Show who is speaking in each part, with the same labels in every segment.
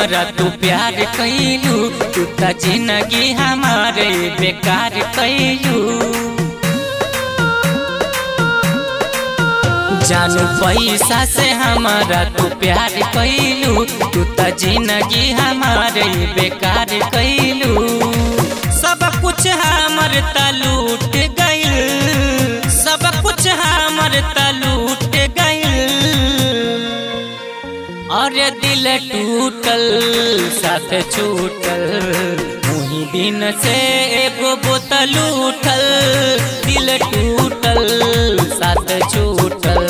Speaker 1: हमारा तू प्यार कैलू, तू त जिंदगी हमारे बेकार कैलू। जानू पैसा से हमारा तू प्यार कैलू, तू त जिंदगी हमारे बेकार कैलू। सब कुछ हमर त लूट गइल, सब कुछ हमर त लूट गइल। और दिल टूटल साथ छूटल, वही दिन से एगो बोतल उठल। दिल टूटल साथ छूटल,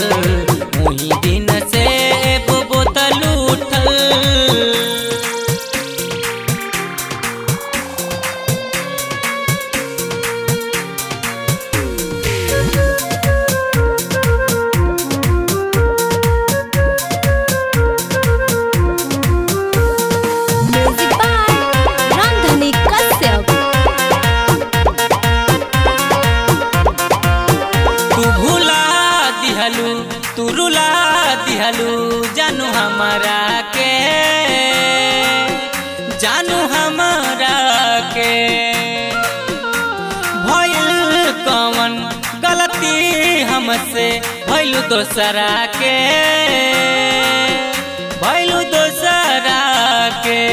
Speaker 1: वही दिन से एगो बोतल उठल। तू रुला दिहलू जानू हमारा के, जानू हमारा के। भइल कौन गलती हमसे, भइलू दोसरा के, भइलू दोसरा के।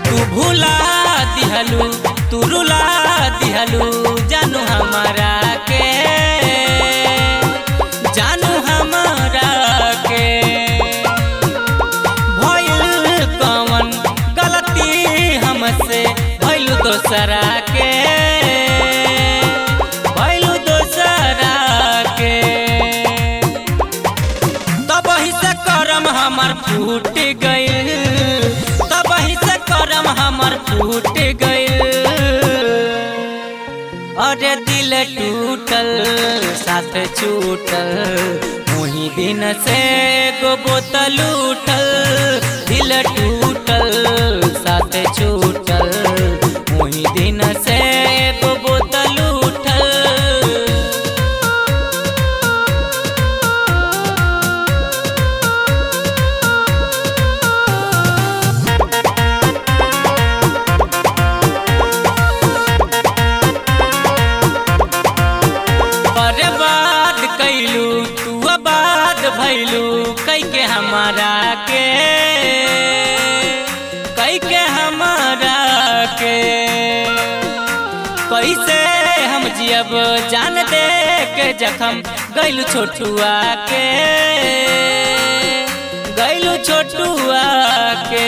Speaker 1: तू भूला दिहलू, तू रुला दिहलू जानू हमारा के, जानू हमारा के। भइल कौन गलती हमसे, भइलू दोसरा के, भइलू दोसरा के। तब ही से करम हमर फूट गइल, तब ही से करम हमर फूट गइल। और दिल टूटल साथ छूटल, वही दिन से एगो बोतल उठल। दिल टूटल साथ छूटल, वही दिन से एगो बोतल उठल। भइलू कई के हमारा के, कई के हमारा के। कैसे हम जियब जान दे के जखम, गइलू छोटुआ के, गइलू छोटुआ के।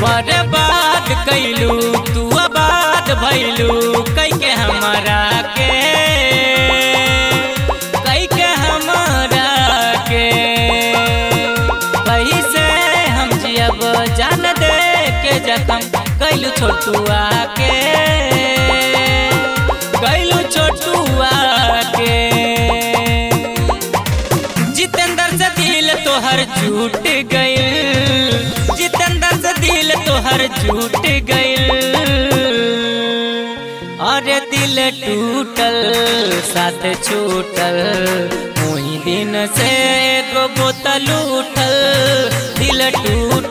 Speaker 1: बर्बाद कैलू तू आबाद भइलू कई के हमारा के, कई के हमारा के। कहीं से हम जियब जान दे के जखम, गइलू छोटुआ के, गइलू छोटुआ के। जितेंद्र से दिल तोहर झूठ गइल, जितेंद्र से दिल तोहर झूठ गइल। और दिल टूटल साथ छूटल, वही दिन से एगो बोतल उठल। दिल टूटल